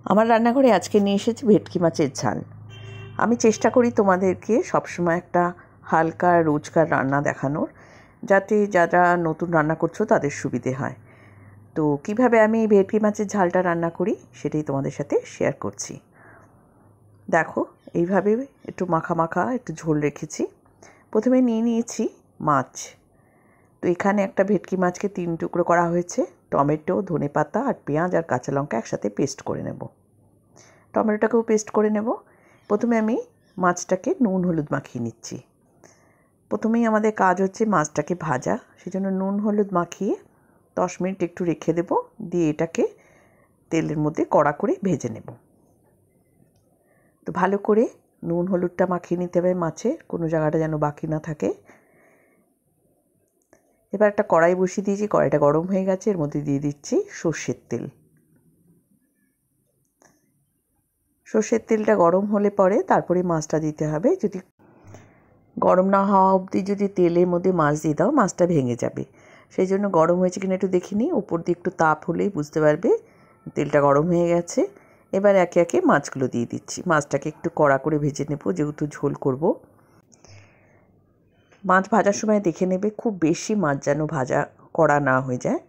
আমার রান্নাঘরে আজকে নিয়ে এসেছি ভেটকি মাছের ঝাল। আমি চেষ্টা করি তোমাদেরকে সবসময় একটা হালকা রোজকার রান্না দেখানোর, যাতে যারা নতুন রান্না করছো তাদের সুবিধে হয়। তো কিভাবে আমি এই ভেটকি মাছের ঝালটা রান্না করি সেটাই তোমাদের সাথে শেয়ার করছি। দেখো, এইভাবে একটু মাখা মাখা একটু ঝোল রেখেছি। প্রথমে নিয়ে নিয়েছি মাছ। তো এখানে একটা ভেটকি মাছকে 3 টুকরো করা হয়েছে। টমেটো, ধনেপাতা আর পেঁয়াজ আর কাঁচা লঙ্কা একসাথে পেস্ট করে নেব। টমেটোটাকেও পেস্ট করে নেব। প্রথমে আমি মাছটাকে নুন হলুদ মাখিয়ে নিচ্ছি। প্রথমেই আমাদের কাজ হচ্ছে মাছটাকে ভাজা, সেজন্য নুন হলুদ মাখিয়ে 10 মিনিট একটু রেখে দেব, দিয়ে এটাকে তেলের মধ্যে কড়া করে ভেজে নেব। তো ভালো করে নুন হলুদটা মাখিয়ে নিতে হবে মাছে, কোনো জায়গাটা যেন বাকি না থাকে। এবার একটা কড়াই বসিয়ে দিয়েছি, কড়াইটা গরম হয়ে গেছে, এর মধ্যে দিয়ে দিচ্ছি সর্ষের তেল। সর্ষের তেলটা গরম হলে পরে তারপরে মাছটা দিতে হবে। যদি গরম না হওয়া অবধি যদি তেলের মধ্যে মাছ দিয়ে দাও, মাছটা ভেঙে যাবে। সেই জন্য গরম হয়েছে কিনা একটু দেখে নিই, উপর দিয়ে একটু তাপ হলেই বুঝতে পারবে তেলটা গরম হয়ে গেছে। এবার একে একে মাছগুলো দিয়ে দিচ্ছি। মাছটাকে একটু কড়া করে ভেজে নেব, যেহেতু ঝোল করব। মাছ ভাজার সময় দেখে নেবে খুব বেশি মাছ যেন ভাজা কড়া না হয়ে যায়।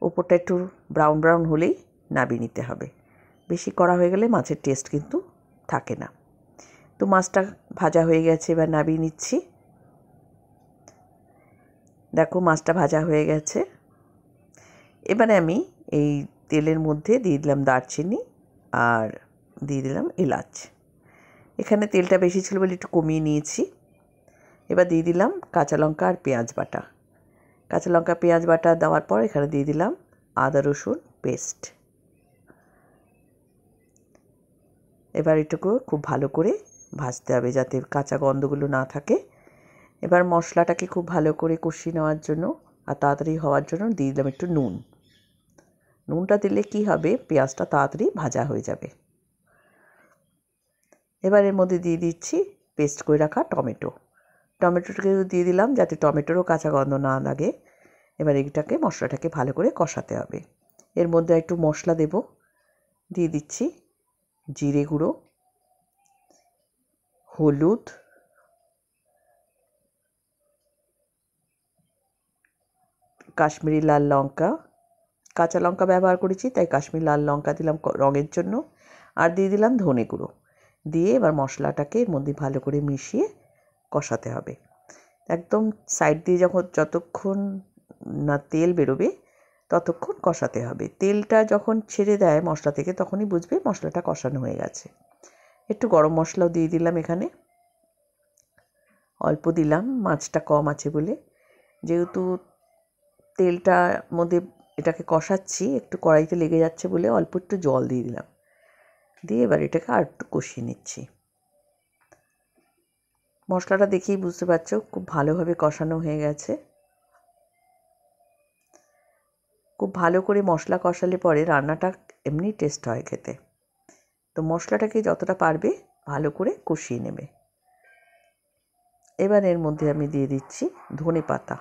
ওপরটা একটু ব্রাউন ব্রাউন হলেই নামিয়ে নিতে হবে। বেশি কড়া হয়ে গেলে মাছের টেস্ট কিন্তু থাকে না। তো মাছটা ভাজা হয়ে গেছে, এবার নামিয়ে নিচ্ছি। দেখো, মাছটা ভাজা হয়ে গেছে। এবারে আমি এই তেলের মধ্যে দিয়ে দিলাম দারচিনি আর দিয়ে দিলাম এলাচ। এখানে তেলটা বেশি ছিল বলে একটু কমিয়ে নিয়েছি। এবার দিয়ে দিলাম কাঁচা লঙ্কা আর পেঁয়াজ বাটা। কাঁচা লঙ্কা পেঁয়াজ বাটা দেওয়ার পর এখানে দিয়ে দিলাম আদা রসুন পেস্ট। এবার এটুকু খুব ভালো করে ভাজতে হবে যাতে কাঁচা গন্ধগুলো না থাকে। এবার মশলাটাকে খুব ভালো করে কষিয়ে নেওয়ার জন্য আর তাড়াতাড়ি হওয়ার জন্য দিয়ে দিলাম একটু নুন। নুনটা দিলে কি হবে, পেঁয়াজটা তাড়াতাড়ি ভাজা হয়ে যাবে। এবার এর মধ্যে দিয়ে দিচ্ছি পেস্ট করে রাখা টমেটো। টমেটোটাকেও দিয়ে দিলাম যাতে টমেটোরও কাঁচা গন্ধ না লাগে। এবার এইটাকে মশলাটাকে ভালো করে কষাতে হবে। এর মধ্যে একটু মশলা দেব। দিয়ে দিচ্ছি জিরে গুঁড়ো, হলুদ, কাশ্মীরি লাল লঙ্কা, কাঁচা লঙ্কা ব্যবহার করেছি তাই কাশ্মীরি লাল লঙ্কা দিলাম রঙের জন্য, আর দিয়ে দিলাম ধনে গুঁড়ো। দিয়ে এবার মশলাটাকে এর মধ্যে ভালো করে মিশিয়ে কষাতে হবে। একদম সাইড দিয়ে যতক্ষণ না তেল বেরোবে ততক্ষণ কষাতে হবে। তেলটা যখন ছেড়ে দেয় মশলা থেকে তখনই বুঝবে মশলাটা কষানো হয়ে গেছে। একটু গরম মশলাও দিয়ে দিলাম এখানে, অল্প দিলাম, মাছটা কম আছে বলে। যেহেতু তেলটার মধ্যে এটাকে কষাচ্ছি, একটু কড়াইতে লেগে যাচ্ছে বলে অল্প একটু জল দিয়ে দিলাম। দিয়ে এবার এটাকে আর একটু কষিয়ে নিচ্ছি। মশলাটা দেখেই বুঝতে পারছো খুব ভালোভাবে কষানো হয়ে গেছে। খুব ভালো করে মশলা কষালে পরে রান্নাটা এমনি টেস্ট হয় খেতে। তো মশলাটাকে যতটা পারবে ভালো করে কষিয়ে নেবে। এবার এর মধ্যে আমি দিয়ে দিচ্ছি ধনেপাতা।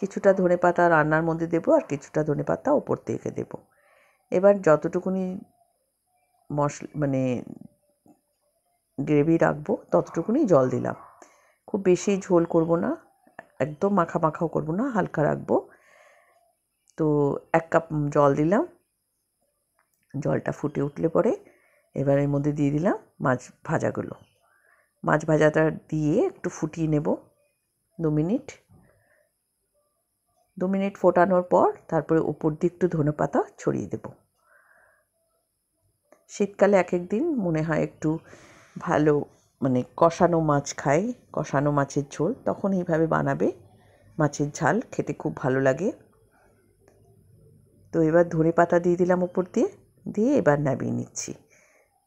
কিছুটা ধনেপাতা রান্নার মধ্যে দেবো আর কিছুটা ধনেপাতা ওপর থেকে দেবো। এবার যতটুকুনি গ্রেভি রাখবো ততটুকুনি জল দিলাম। খুব বেশি ঝোল করব না, একদম মাখা মাখাও করব না, হালকা রাখবো। তো 1 কাপ জল দিলাম। জলটা ফুটে উঠলে পরে এবার এর মধ্যে দিয়ে দিলাম মাছ ভাজাগুলো। মাছ ভাজাটা দিয়ে একটু ফুটিয়ে নেব 2 মিনিট। 2 মিনিট ফোটানোর পর তারপরে উপর দিয়ে একটু ধনেপাতা ছড়িয়ে দেব। শীতকালে এক দিন মনে হয় একটু ভালো কষানো মাছ খাই, কষানো মাছের ঝোল, তখন এইভাবে বানাবে। মাছের ঝাল খেতে খুব ভালো লাগে। তো এবার ধনেপাতা দিয়ে দিলাম উপর দিয়ে এবার নামিয়ে নিচ্ছি।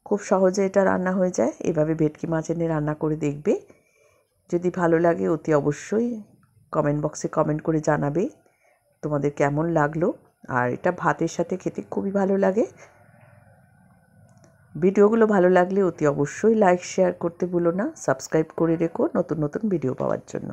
খুব সহজে এটা রান্না হয়ে যায়। এভাবে ভেটকি মাছ এনে রান্না করে দেখবে। যদি ভালো লাগে অতি অবশ্যই কমেন্ট বক্সে কমেন্ট করে জানাবে তোমাদের কেমন লাগলো। আর এটা ভাতের সাথে খেতে খুবই ভালো লাগে। ভিডিওগুলো ভালো লাগলে অতি অবশ্যই লাইক শেয়ার করতে ভুলো না। সাবস্ক্রাইব করে রেখো নতুন নতুন ভিডিও পাওয়ার জন্য।